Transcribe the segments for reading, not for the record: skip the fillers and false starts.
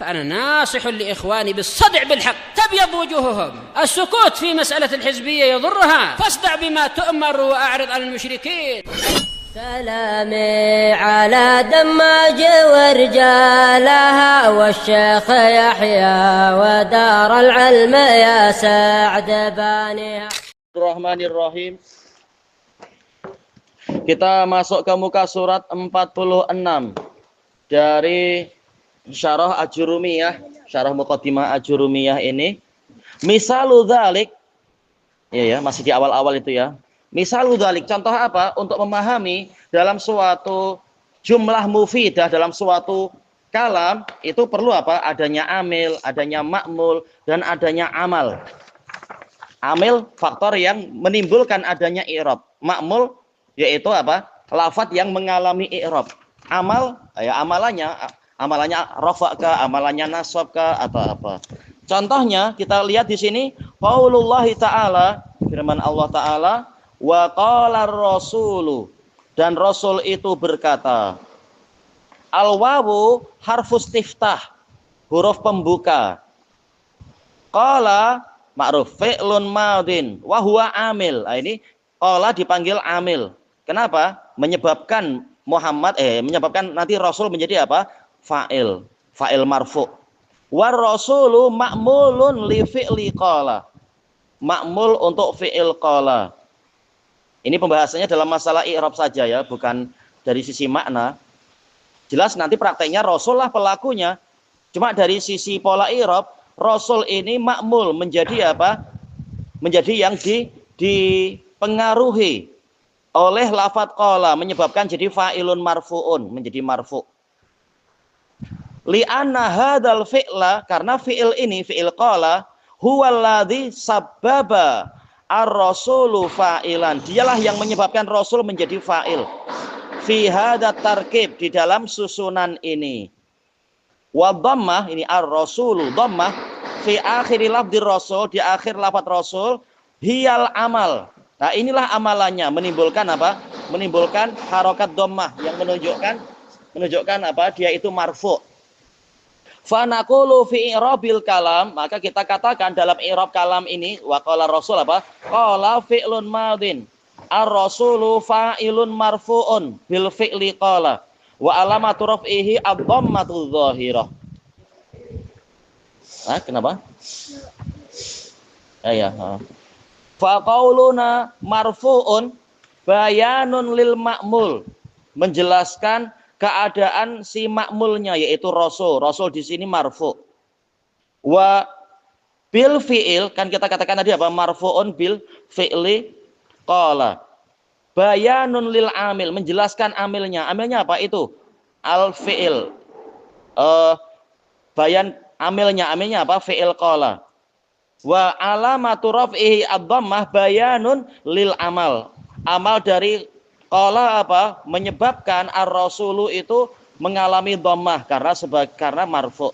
فأنا ناصح لإخواني بالصدع بالحق تبيض وجوههم. السكوت في مسألة الحزبية يضرها، فاصدع بما تؤمر وأعرض عن المشركين. سلامي على دماج ورجالها والشيخ يحيى ودار العلم يا سعد بانيها. Bismillahirrahmanirrahim. Kita masuk ke muka surat 46 dari Syarah Ajurumiyah, Syarah Muqaddimah Ajurumiyah ini. Misalu dzalik, ya masih di awal-awal itu ya. Misalu dzalik, contoh apa? Untuk memahami dalam suatu jumlah mufidah, dalam suatu kalam, itu perlu apa? Adanya amil, adanya ma'mul, dan adanya amal. Amil, faktor yang menimbulkan adanya i'rab. Ma'mul, yaitu apa? Lafadz yang mengalami i'rab. Amal, ya amalannya rafa' kah, amalannya nasab kah, atau apa. Contohnya, kita lihat di sini, qaulullah ta'ala, firman Allah ta'ala, wa qala rasulu, dan Rasul itu berkata. Al-wawu harfus tiftah, huruf pembuka. Qala ma'ruf fi'lun madin wa huwa amil. Nah, ini qala dipanggil amil. Kenapa? Menyebabkan menyebabkan nanti Rasul menjadi apa? Fa'il marfu'. War rasulu ma'mulun li fi'li qala. Ma'mul untuk fi'il qala. Ini pembahasannya dalam masalah i'rab saja ya, bukan dari sisi makna. Jelas nanti prakteknya Rasul lah pelakunya. Cuma dari sisi pola i'rab, Rasul ini ma'mul menjadi apa? Menjadi yang dipengaruhi oleh lafadz qala, menyebabkan jadi fa'ilun marfu'un, menjadi marfu'. Li'anna hadzal fi'la, karena fi'il ini, fi'il qala, huwallazi sabbaba ar-rasulu fa'ilan. Dialah yang menyebabkan Rasul menjadi fa'il. Fi hadat tarkib, di dalam susunan ini. Wa dhammah, ini ar-rasulu, dhammah fi akhiri lafdhi rasul, di akhir lafadz Rasul, hiyal amal. Nah, inilah amalannya, menimbulkan apa? Menimbulkan harokat dhammah yang menunjukkan apa? Dia itu marfu'. Fa naqulu fi i'rabil kalam, maka kita katakan dalam i'rab kalam ini, wa qala Rasul apa? Qala fi'lun madin. Ar-rasulu fa'ilun marfu'un bil fi'li qala. Wa alamatu raf'ihi ad-dhammatu dhahirah. Kenapa? Fa qauluna marfu'un bayanun lil ma'mul. Menjelaskan keadaan si ma'mulnya, yaitu Rasul. Rasul di sini marfu'. Wa bil fi'il, kan kita katakan tadi apa? Marfu'un bil fi'li qala. Bayanun lil amil, menjelaskan amilnya. Amilnya apa itu? Al fi'il. Bayan amilnya apa? Fi'il qala. Wa alamatu raf'ihi ad-dhammah bayanun lil amal. Amal dari qala apa? Menyebabkan ar-rasulu itu mengalami dhammah karena marfu'.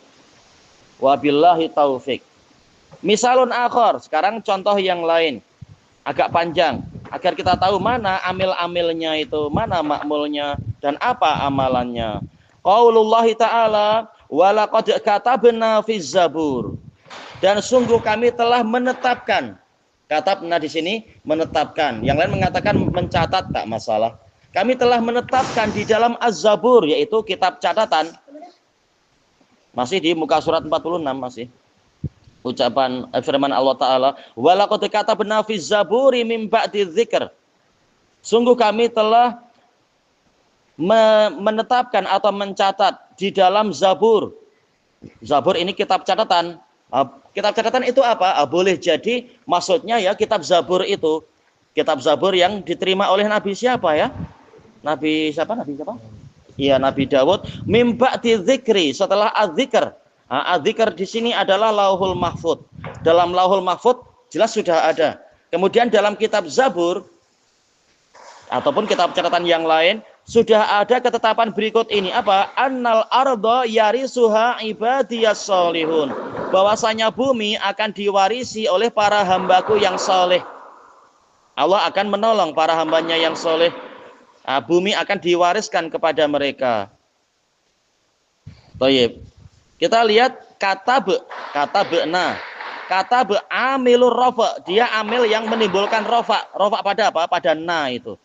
Wabillahi taufik. Misalun akhar, sekarang contoh yang lain. Agak panjang, agar kita tahu mana amil-amilnya itu, mana ma'mulnya, dan apa amalannya. Qaulullahi ta'ala, wa laqad katabna fiz zabur. Dan sungguh kami telah menetapkan. Katabna di sini menetapkan. Yang lain mengatakan mencatat, tak masalah. Kami telah menetapkan di dalam Az-Zabur, yaitu kitab catatan. Masih di muka surat 46 masih. Ucapan firman Allah Ta'ala, wa laqad katabna fiz zaburi min ba'di dzikr. Sungguh kami telah menetapkan atau mencatat di dalam Zabur. Zabur ini kitab catatan. Kitab catatan itu apa? Boleh jadi maksudnya ya kitab Zabur itu. Kitab Zabur yang diterima oleh Nabi siapa ya? Nabi siapa? Iya, Nabi Dawud. Min ba'di dzikri, setelah az-dzikr. Az-dzikr di sini adalah Lauhul Mahfuz. Dalam Lauhul Mahfuz jelas sudah ada. Kemudian dalam kitab Zabur ataupun kitab catatan yang lain sudah ada ketetapan berikut ini. Apa? Annal arda yarisuha ibadiyas solihun. Bahwasanya bumi akan diwarisi oleh para hambaku yang soleh. Allah akan menolong para hambanya yang soleh. Bumi akan diwariskan kepada mereka. Baik. Kita lihat kata be'na. Kata amilur rafa, dia amil yang menimbulkan rafa. Rafa pada apa? Pada na itu.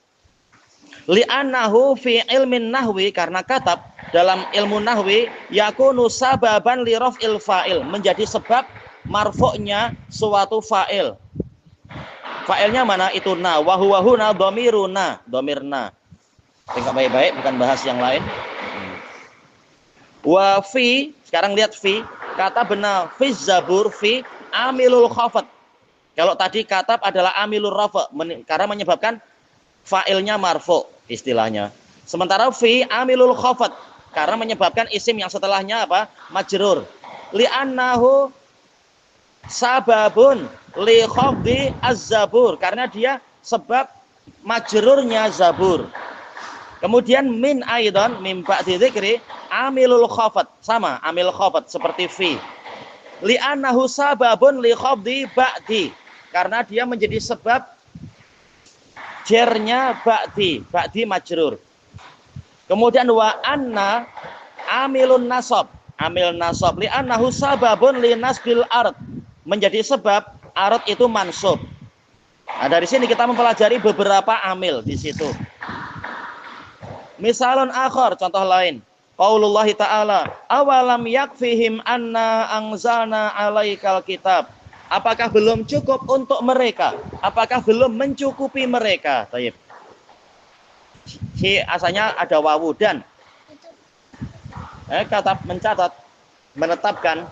Li'annahu fi ilmin nahwi, karena katab dalam ilmu nahwi yakunu sababan li raf'il fa'il, menjadi sebab marfu'nya suatu fa'il. Fa'ilnya mana? Itu na. Wa huwa huna dhamiruna, dhamirna. Tengok baik-baik, bukan bahas yang lain. Wa fi, sekarang lihat fi, kata benar fi zabur fi amilul khafat. Kalau tadi katab adalah amilur rafa, karena menyebabkan fa'ilnya marfu istilahnya. Sementara fi amilul khafat, karena menyebabkan isim yang setelahnya apa? Majrur. Li'annahu sababun li khafdi az-zabur, karena dia sebab majrurnya zabur. Kemudian min aidan min ba'di dzikri amilul khafat, sama amil khafat seperti fi. Li'annahu sababun li khafdi ba'di, karena dia menjadi sebab jernya ba'di majrur. Kemudian wa anna amilun nasab, amil nasab, li'annahu sababun li nasbil ard, menjadi sebab ard itu mansub. Nah, dari sini kita mempelajari beberapa amil di situ. Misalun akhar, contoh lain. Qaulullah ta'ala, awalam yakfihim anna anzalna alaikal kitab. Apakah belum cukup untuk mereka? Apakah belum mencukupi mereka? Taib. Si asalnya ada wawu dan kata mencatat, menetapkan.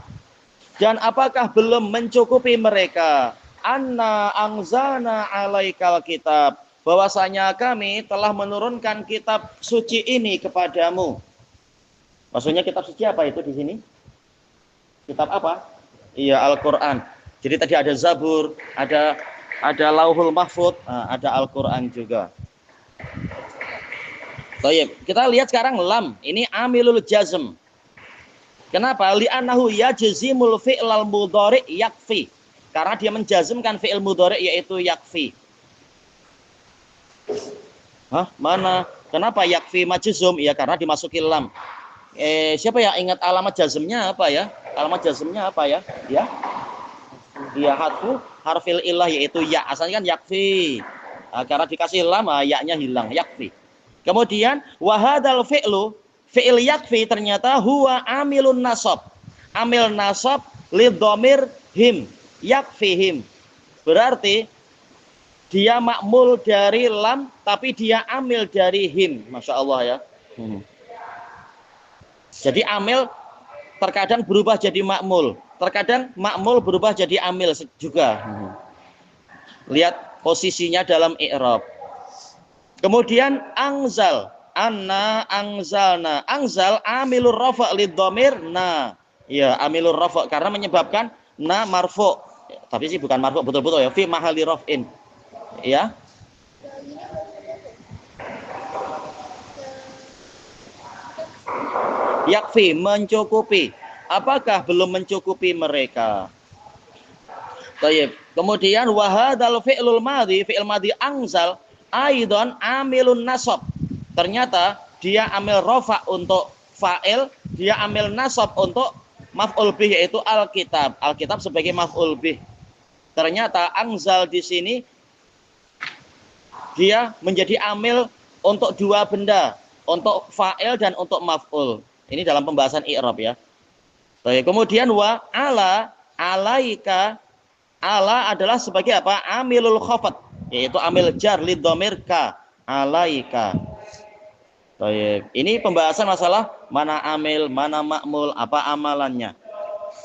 Dan apakah belum mencukupi mereka? Anna anzalna alaikal kitab. Bahwasanya kami telah menurunkan kitab suci ini kepadamu. Maksudnya kitab suci apa itu di sini? Kitab apa? Iya, Al-Qur'an. Jadi tadi ada Zabur, ada Lauhul Mahfuz, ada Al-Qur'an juga. Baik, kita lihat sekarang lam. Ini amilul jazm. Kenapa? Li'annahu yajzimul fi'lal mudhari' yakfi. Karena dia menjazmkan fi'il mudhari' yaitu yakfi. Mana? Kenapa yakfi majzum? Ya karena dimasuki lam. Siapa ya ingat alamat jazmnya apa ya? Alamat jazmnya apa ya? Ya. Dia hadfu harfil illah yaitu ya. Asalnya kan yakfi. Karena dikasih lam, ya-nya hilang, yakfi. Kemudian wahadal fi'lu, fi'il yakfi ternyata huwa amilun nasab. Amil nasab li dhamir him, yakfihim. Berarti dia makmul dari lam, tapi dia amil dari him. Masya Allah ya. Jadi amil terkadang berubah jadi makmul. Terkadang makmul berubah jadi amil juga. Lihat posisinya dalam i'rab. Kemudian angzal. Anna angzalna. Angzal amilur rafa' lidhamir na. Ya, amilur rafa' karena menyebabkan na marfu'. Tapi sih bukan marfu' betul-betul ya. Fi mahali raf'in. Ya. Yakfi, mencukupi. Apakah belum mencukupi mereka? Baik. Kemudian wahadal fi'lul madhi, fi'il madhi angzal aidan amilun nasab. Ternyata dia amil rafa untuk fa'il, dia amil nasab untuk maf'ul bih yaitu alkitab. Alkitab sebagai maf'ul bih. Ternyata angzal di sini dia menjadi amil untuk dua benda, untuk fa'il dan untuk maf'ul. Ini dalam pembahasan i'rab ya. Baik, kemudian wa ala alaika, ala adalah sebagai apa? Amilul khafat, yaitu amil jar lidhamir ka, alaika. Baik, ini pembahasan masalah mana amil, mana makmul, apa amalannya.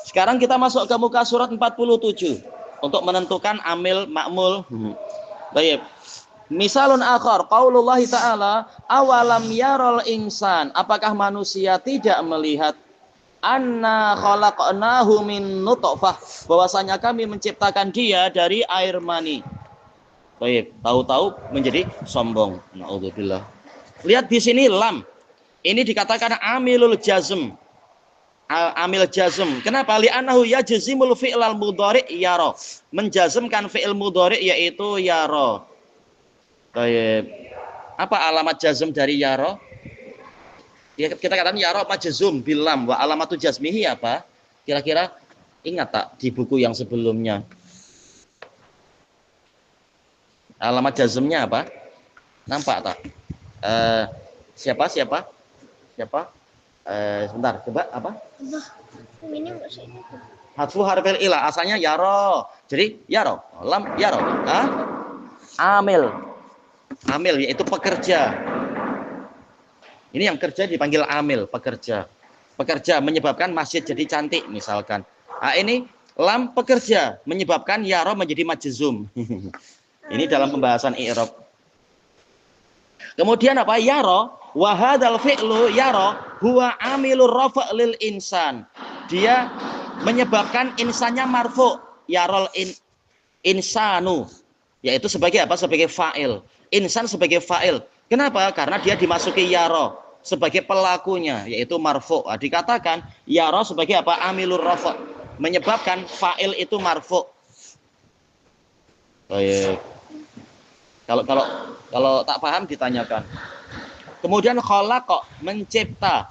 Sekarang kita masuk ke muka surat 47 untuk menentukan amil makmul. Baik. Misalun akhar, qaulullah ta'ala, awalam yarol insan, apakah manusia tidak melihat anna khalaqnahu min nutfah, bahwasanya kami menciptakan dia dari air mani. Baik, tahu-tahu menjadi sombong. Naudzubillah. Lihat di sini lam. Ini dikatakan amilul jazm. Amil jazm. Kenapa? Li'annahu yajzimul fi'lal mudhari' yara. Menjazmkan fi'il mudhari' yaitu yara. Baik. Apa alamat jazm dari yara? Ya, kita katakan yara majzum bilam wa alamatu jazmihi apa? Kira-kira ingat tak di buku yang sebelumnya? Alamat jazmnya apa? Nampak tak? Siapa? Sebentar, coba apa? Ini maksudnya Hatfu harfil ilah, asalnya yaro. Jadi yaro, lam yaro. Amil. Amil yaitu pekerja. Ini yang kerja dipanggil amil, pekerja. Pekerja menyebabkan masjid jadi cantik misalkan. Ini lam pekerja menyebabkan yaro menjadi majzum. Ini dalam pembahasan i'rab. Kemudian apa? Yaro wa hadzal fi'lu yaro huwa amilur rafa' lil insan. Dia menyebabkan insannya marfu, yarol insanu, yaitu sebagai apa? Sebagai fa'il. Insan sebagai fa'il. Kenapa? Karena dia dimasuki yaro sebagai pelakunya, yaitu marfu. Dikatakan yaro sebagai apa? Amilur rafa', menyebabkan fa'il itu marfu. Baik. Kalau tak paham ditanyakan. Kemudian khalaqa, mencipta.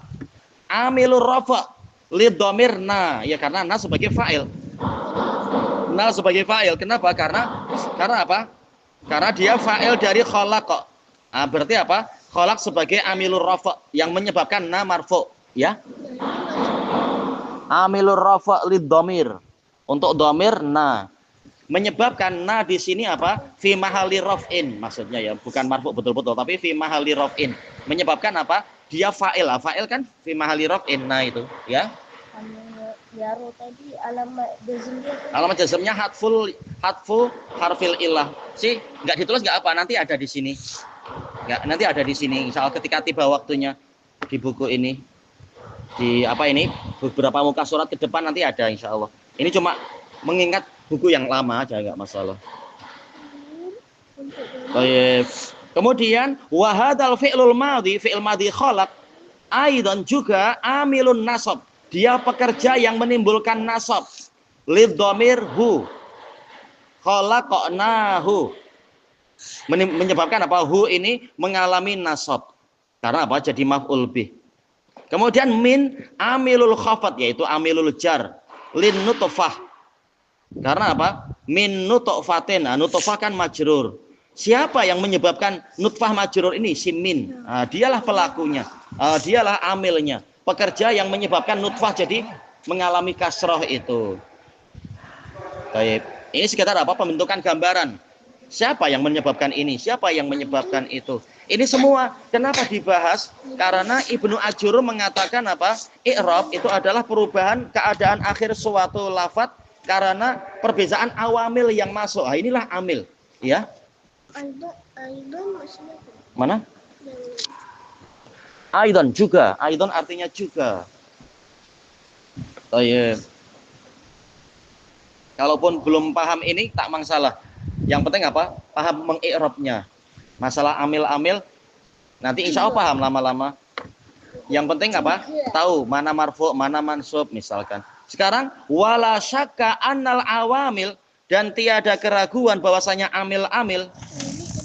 Amilur rafa' lidhamir na, ya karena na sebagai fa'il. Na sebagai fa'il. Kenapa? Karena apa? Karena dia fa'il dari khalaqa. Berarti apa? Khalaq sebagai amilur rafa' yang menyebabkan na marfu, ya. Amilur rafa' lidhamir. Untuk dhamir na. Menyebabkan na di sini apa? Fi mahalli raf'in, maksudnya ya, bukan marfu betul-betul tapi fi mahalli raf'in. Menyebabkan apa? Dia fa'il. Fa'il kan fi mahalli raf'in, na itu, ya. yaro tadi alamat jazmnya. Alamat jazmnya hatfu harfil ilah. Sih, enggak ditulis enggak apa, nanti ada di sini. Enggak, nanti ada di sini. Insya Allah ketika tiba waktunya di buku ini. Di apa ini? Beberapa muka surat ke depan nanti ada insya Allah. Ini cuma mengingat buku yang lama aja, enggak masalah. Baik. Kemudian wahadal fi'lul madhi, fi'il madhi khalaq aidan juga amilun nasab. Dia pekerja yang menimbulkan nasab. Lidhamir hu. Khalaqnahu. Menyebabkan apa? Hu ini mengalami nasab. Karena apa? Jadi maf'ul bih. Kemudian min amilul khafat, yaitu amilul jar. Lin nutfah. Karena apa? Min nutfatin. Nutfah kan majrur. Siapa yang menyebabkan nutfah majrur ini? Si min. Dialah pelakunya. Dialah amilnya. Pekerja yang menyebabkan nutfah jadi mengalami kasroh itu. Baik. Ini sekitar apa? Pembentukan gambaran. Siapa yang menyebabkan ini? Siapa yang menyebabkan itu? Ini semua kenapa dibahas? Karena Ibnu Ajurum mengatakan apa? I'rab itu adalah perubahan keadaan akhir suatu lafaz karena perbedaan awamil yang masuk. Inilah amil, ya. Aidon maksudnya Mana? Aidon juga. Aidon artinya juga. Oh iya. Kalaupun belum paham ini tak masalah. Yang penting apa? Paham mengi'rabnya. Masalah amil-amil nanti insya Allah paham lama-lama. Yang penting apa? Tahu mana marfu, mana mansub misalkan. Sekarang wala syakka annal awamil, dan tiada keraguan bahwasanya amil-amil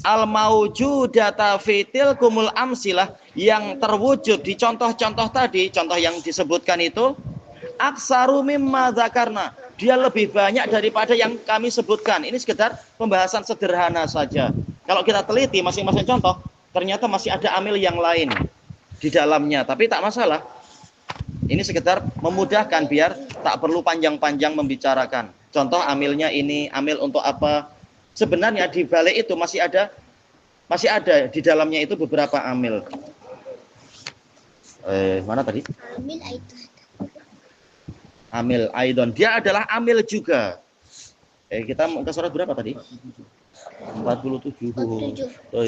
al maujudata fitil kumul amsilah yang terwujud di contoh-contoh tadi, contoh yang disebutkan itu aksaru mimma dzakarna, dia lebih banyak daripada yang kami sebutkan. Ini sekedar pembahasan sederhana saja. Kalau kita teliti masing-masing contoh, ternyata masih ada amil yang lain di dalamnya, tapi tak masalah. Ini sekedar memudahkan biar tak perlu panjang-panjang membicarakan. Contoh amilnya ini, amil untuk apa? Sebenarnya di balik itu masih ada di dalamnya itu beberapa amil. Mana tadi? amil aidon. Amil aidon. Dia adalah amil juga. Kita ke surat berapa tadi? 47. Oh,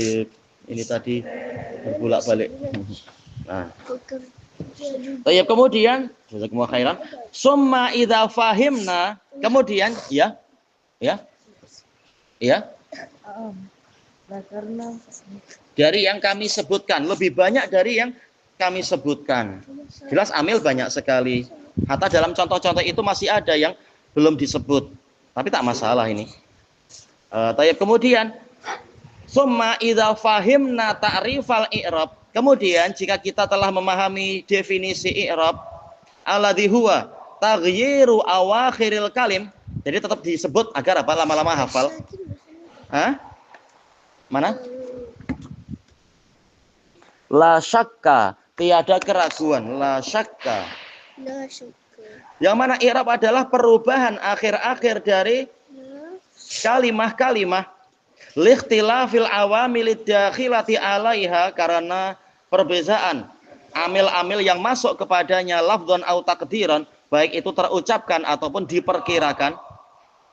ini tadi berbolak-balik. Nah. Kemudian, jazakumullah khairan. Summa idza fahimna, kemudian ya. Dari yang kami sebutkan, lebih banyak dari yang kami sebutkan. Jelas amil banyak sekali. Hatta dalam contoh-contoh itu masih ada yang belum disebut. Tapi tak masalah ini. Kemudian summa idza fahimna ta'rifal i'rab, Kemudian jika kita telah memahami definisi i'rab, alladzi huwa taghyiru awakhiril kalim, jadi tetap disebut agar apa? Lama-lama hafal. Hah? Mana? La syakka, tiada keraguan. La syakka. La syukka. Yang mana i'rab adalah perubahan akhir-akhir dari kalimah-kalimah likhtilafil awamilid dakhilati alaiha, karena perbezaan amil-amil yang masuk kepadanya lafdzon au takdiran, baik itu terucapkan ataupun diperkirakan.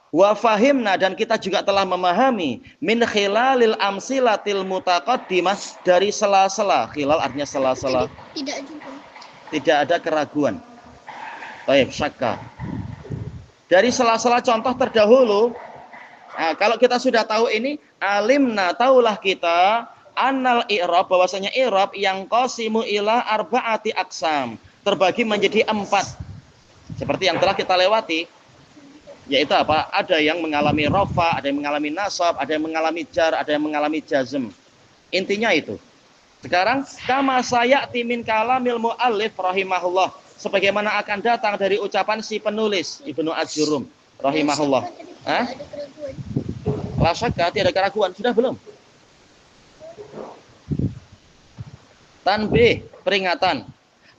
Wa fahimna, dan kita juga telah memahami min khilalil amsilatil mutaqaddimah, dari sela-sela. Khilal artinya sela-sela. Tidak juga. Tidak ada keraguan. Baik, syakka. Dari sela-sela contoh terdahulu, nah, kalau kita sudah tahu ini, alimna, taulah kita annal i'rab, bahwasanya i'rab yang qasimu ila arba'ati aqsam, terbagi menjadi 4. Seperti yang telah kita lewati, yaitu apa? Ada yang mengalami rafa, ada yang mengalami nasab, ada yang mengalami jar, ada yang mengalami jazm. Intinya itu. Sekarang kama sayati min kalamil muallif rahimahullah, sebagaimana akan datang dari ucapan si penulis Ibnu Adjurum rahimahullah. Hah? La syakka, tiada keraguan. Sudah belum? Tanbih, peringatan.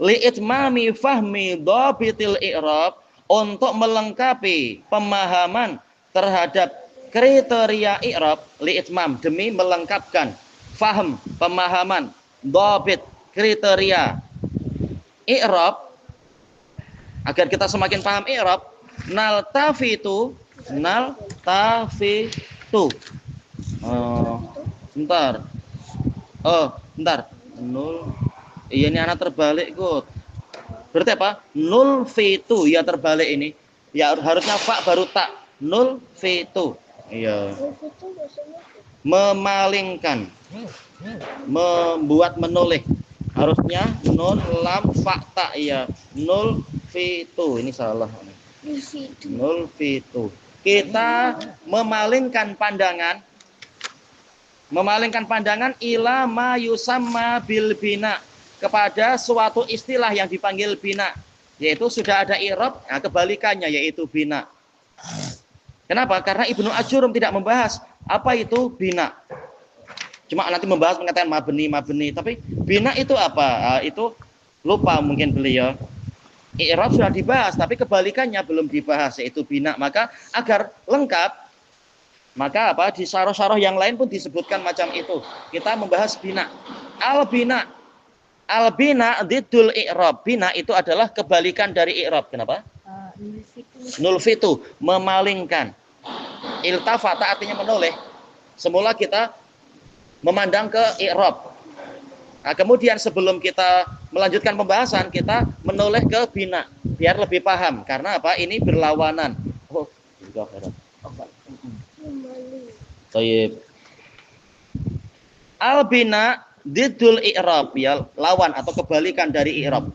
Li'itmami fahmi dhabitil i'rab, untuk melengkapi pemahaman terhadap kriteria i'rab. Li'itmam, demi melengkapkan faham, pemahaman, dhabit, kriteria i'rab, agar kita semakin paham i'rab. Naltafitu. Bentar. Bentar. Iya, ini anak terbalik kok. Berarti apa? Nul fitu, ya terbalik ini. Ya harusnya fa baru tak. Nul fitu. Iya. Memalingkan. Membuat menoleh. Harusnya nun lam fa ta, ya. Nul fitu. Ini salah. Nul fitu. Kita memalingkan pandangan. Memalingkan pandangan ila ma yusamma bil bina, kepada suatu istilah yang dipanggil bina, yaitu sudah ada i'rab, nah kebalikannya yaitu bina. Kenapa? Karena Ibnu Adjurum tidak membahas apa itu bina. Cuma nanti membahas mengatakan mabni, tapi bina itu apa? Itu lupa mungkin beliau. I'rab sudah dibahas, tapi kebalikannya belum dibahas, yaitu bina. Maka agar lengkap, maka apa, di syarah-syarah yang lain pun disebutkan macam itu. Kita membahas bina. Al-bina. Al-bina diddul i'rab. Bina itu adalah kebalikan dari i'rab. Kenapa? Nulfitu, memalingkan. Iltafata artinya menoleh. Semula kita memandang ke i'rab. Nah, kemudian sebelum kita melanjutkan pembahasan, kita menoleh ke bina biar lebih paham. Karena apa? Ini berlawanan. Oh, Tayyib. Al-bina diddul i'rab, ya, lawan atau kebalikan dari i'rab.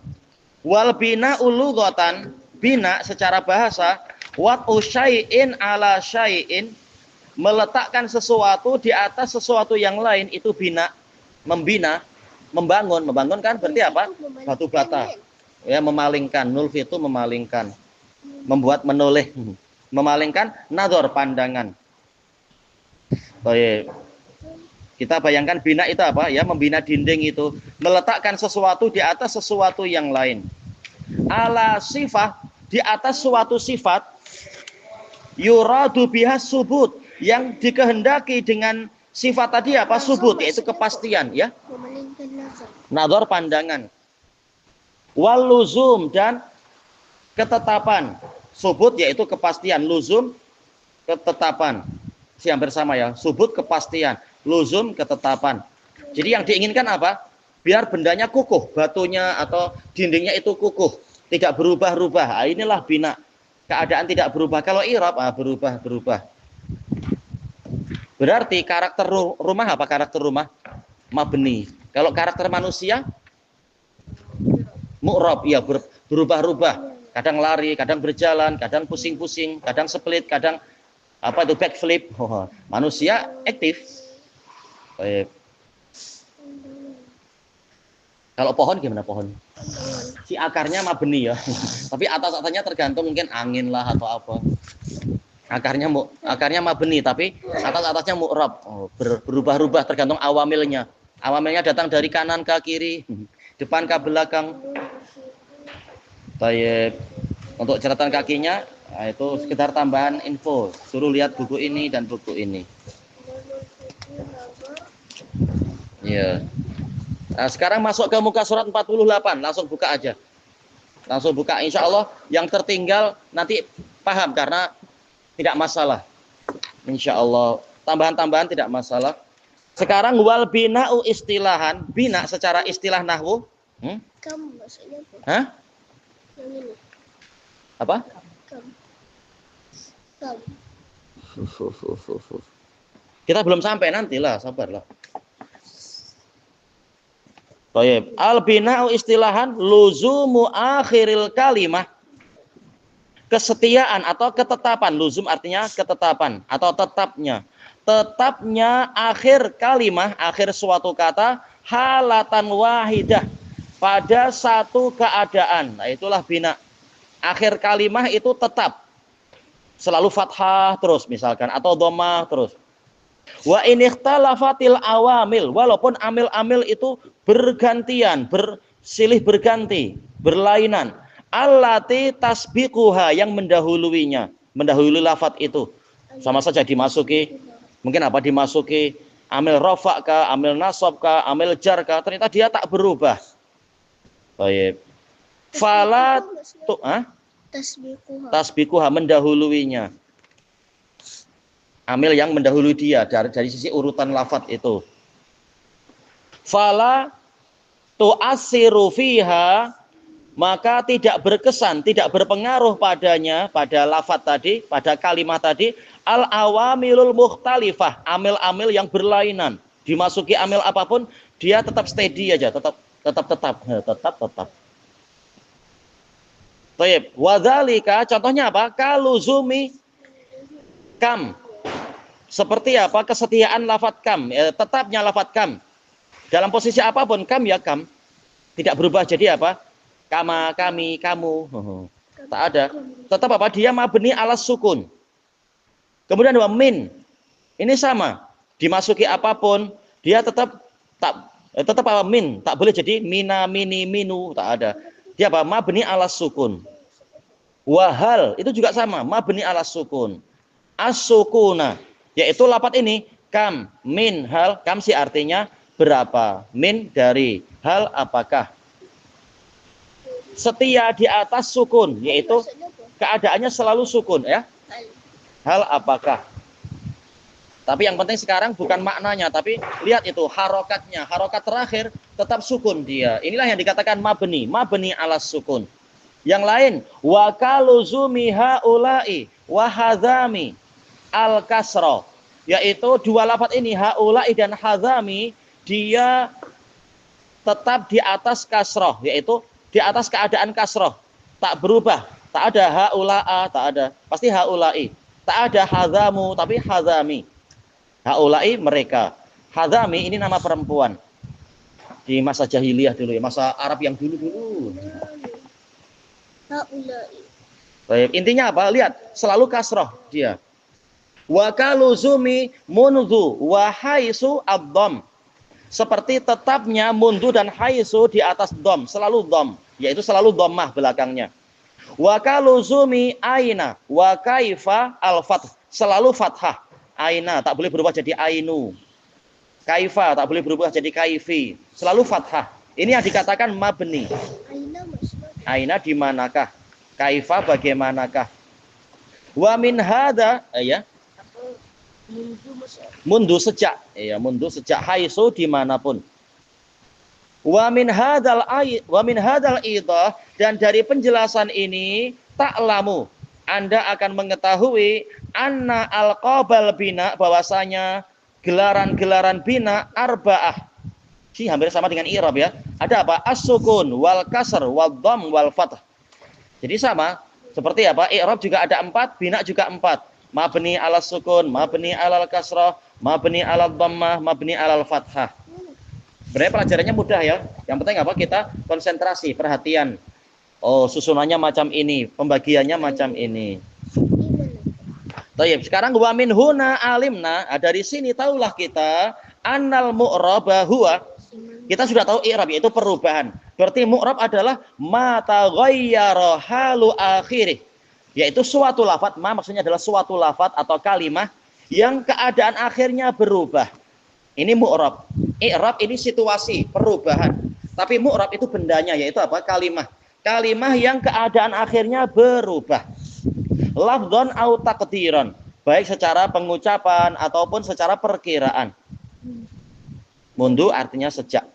Wal bina ulughatan, bina secara bahasa, wat'u syai'in ala syai'in, meletakkan sesuatu di atas sesuatu yang lain, itu bina. Membina, membangun kan berarti apa? Batu bata. Ya, memalingkan. Nulfi itu memalingkan. Membuat menoleh. Memalingkan nadhar, pandangan. Baik. Kita bayangkan bina itu apa? Ya, membina dinding itu, meletakkan sesuatu di atas sesuatu yang lain. Ala sifah, di atas suatu sifat. Yuradu bihas subut, yang dikehendaki dengan sifat tadi apa? Subut, yaitu kepastian, ya. Nadhar, pandangan. Wal luzum, dan ketetapan. Subut yaitu kepastian, luzum ketetapan. Hampir sama ya, subut kepastian, luzum ketetapan. Jadi yang diinginkan apa? Biar bendanya kukuh, batunya atau dindingnya itu kukuh, tidak berubah-ubah. Nah, inilah bina. Keadaan tidak berubah. Kalau i'rab berubah-berubah. Berarti karakter rumah apa? Karakter rumah mabni. Kalau karakter manusia mu'rab, ya, berubah-ubah. Kadang lari, kadang berjalan, kadang pusing-pusing, kadang split, kadang apa itu backflip. Manusia aktif. Baik. Kalau pohon gimana pohon? Si akarnya mabni ya. Tapi atas-atasnya tergantung mungkin angin lah atau apa. Akarnya mabni tapi atas-atasnya mu'rab. Oh, berubah-ubah tergantung awamilnya. Awamilnya datang dari kanan ke kiri, depan ke belakang. Baik. Untuk catatan kakinya itu sekedar tambahan info. Suruh lihat buku ini dan buku ini. Iya. Nah, sekarang masuk ke muka surat 48, langsung buka aja. Langsung buka, insya Allah yang tertinggal nanti paham karena tidak masalah. Insya Allah tambahan-tambahan tidak masalah. Sekarang wal bina'u istilahan, bina secara istilah nahwu. Kam maksudnya apa? Hah? Yang ini. Apa? Kam. Kam. Kita belum sampai, nantilah, sabarlah. Baik, al-bina'u istilahan luzumu akhiril kalimah. Kesetiaan atau ketetapan. Luzum artinya ketetapan atau tetapnya. Tetapnya akhir kalimah, akhir suatu kata halatan wahidah pada satu keadaan. Nah, itulah bina. Akhir kalimah itu tetap. Selalu fathah terus misalkan atau dhammah terus. Wa in ikhtalafatil awamil, walaupun amil-amil itu bergantian, bersilih berganti, berlainan. Allati tasbiquha yang mendahuluinya, mendahului lafaz itu. Sama saja dimasuki, mungkin apa dimasuki amil rafa' ka, amil nasab ka, amil jar ka, ternyata dia tak berubah. Baik. Fala tu tasbiquha mendahuluinya. Amil yang mendahului dia dari sisi urutan lafaz itu. Fala tu'assiru fiha, maka tidak berkesan, tidak berpengaruh padanya, pada lafaz tadi, pada kalimat tadi, al-awamilul mukhtalifah, amil-amil yang berlainan. Dimasuki amil apapun, dia tetap steady aja, tetap. Baik, wadzalika contohnya apa? Kaluzumi kam. Seperti apa? Kesetiaan lafaz kam, tetapnya lafaz kam. Dalam posisi apapun kam ya kam. Tidak berubah jadi apa? Kama, kami, kamu. Tak ada. Tetap apa? Dia mabni alas sukun. Kemudian min. Ini sama. Dimasuki apapun, dia tetap apa? Min. Tak boleh jadi mina, mini, minu. Tak ada. Dia apa? Mabni alas sukun. Wahal. Itu juga sama. Mabni alas sukun. As-sukuna. Yaitu lafaz ini. Kam, min, hal. Kam sih artinya berapa. Min dari. Hal apakah. Setia di atas sukun, yaitu keadaannya selalu sukun ya. Hal apakah. Tapi yang penting sekarang bukan maknanya, tapi lihat itu harokatnya. Harokat terakhir tetap sukun dia. Inilah yang dikatakan mabni, mabni alas sukun. Yang lain, wa kaluzumi haula'i wa hadzami al kasra, yaitu dua lafaz ini haula'i dan hadzami dia tetap di atas kasrah, yaitu di atas keadaan kasroh, tak berubah, tak ada haula'a, tak ada, pasti haula'i, tak ada hadzamu, tapi hadzami. Haula'i mereka, hadzami ini nama perempuan di masa jahiliyah dulu ya, masa Arab yang dulu. Haula'i. Baik, intinya apa? Lihat, selalu kasroh dia. Wa kaluzumi munzu wa haisu ad-dham. Seperti tetapnya mundu dan haisu di atas dom, selalu dom, yaitu selalu dhammah belakangnya. Wa kaluzumi aina wa kaifa al-fath, selalu fathah. Aina tak boleh berubah jadi ainu. Kaifa tak boleh berubah jadi kaifi, selalu fathah. Ini yang dikatakan mabni. Aina maksudnya. Aina di manakah? Kaifa bagaimanakah? Wa min hadza ya. Mundu sejak, ya mundu sejak, haisu dimanapun. Wa min hadzal idah, dan dari penjelasan ini ta'lamu, Anda akan mengetahui anna alqabal bina, bahwasanya gelaran-gelaran bina arba'ah. Sih hampir sama dengan i'rab ya. Ada apa? As-sukun wal kasr wal dhamm wal fath. Jadi sama seperti apa? I'rab juga ada 4, bina juga 4. Mabni ala sukun, mabni ala kasrah, mabni ala dhammah, mabni ala fathah. Sebenarnya pelajarannya mudah ya. Yang penting apa? Kita konsentrasi, perhatian. Oh, susunannya macam ini, pembagiannya macam ini. Baik, sekarang wa min huna alimna, dari sini tahulah kita annal mu'raba huwa. Kita sudah tahu i'rab yaitu perubahan. Berarti mu'rab adalah ma taghayyara halu akhirih. Yaitu suatu lafaz, ma maksudnya adalah suatu lafaz atau kalimah yang keadaan akhirnya berubah. Ini mu'rab. I'rab ini situasi, perubahan. Tapi mu'rab itu bendanya yaitu apa? Kalimah. Kalimah yang keadaan akhirnya berubah. Lafdhon au taqdiran, baik secara pengucapan ataupun secara perkiraan. Mundu artinya sejak.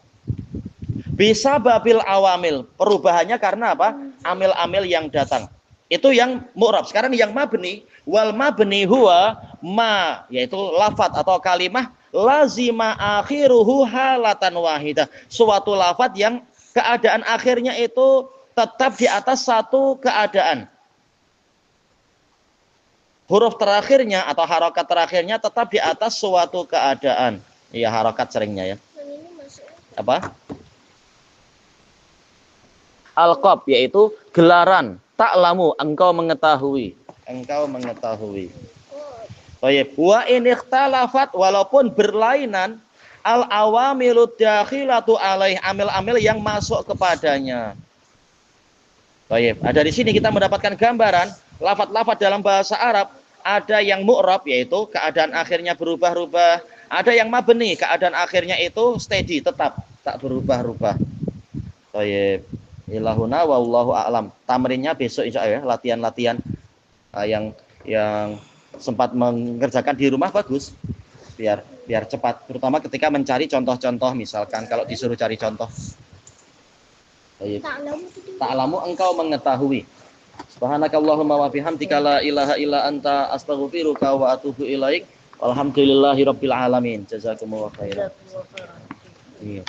Bisa babil awamil, perubahannya karena apa? Amil-amil yang datang. Itu yang mu'rab. Sekarang yang mabni, wal mabni huwa ma, yaitu lafadz atau kalimah lazima akhiruhu halatan wahidah. Suatu lafadz yang keadaan akhirnya itu tetap di atas satu keadaan. Huruf terakhirnya atau harokat terakhirnya tetap di atas suatu keadaan. Iya, harokat seringnya ya. Apa? Alqab yaitu gelaran. Ta'lamu, engkau mengetahui. Engkau mengetahui. Baik, wa in ikhtalafat, walaupun berlainan al awamilud dakhilatu alaih, amil-amil yang masuk kepadanya. Baik, dari sini kita mendapatkan gambaran lafaz-lafaz dalam bahasa Arab. Ada yang mu'rab yaitu keadaan akhirnya berubah-ubah, ada yang mabni keadaan akhirnya itu steady, tetap tak berubah-ubah. Baik, ilahuna wallahu a'lam. Tamrinnya besok insya Allah, latihan-latihan yang sempat mengerjakan di rumah bagus, biar cepat, terutama ketika mencari contoh-contoh, misalkan kalau disuruh cari contoh. Baik. Ta'lamu, engkau mengetahui. Subhanakallahumma wa bihamdika la ilaha illa anta astaghfiruka wa atubu ilaik. Walhamdulillahirabbil alamin. Jazakumullahu khairan. Iya.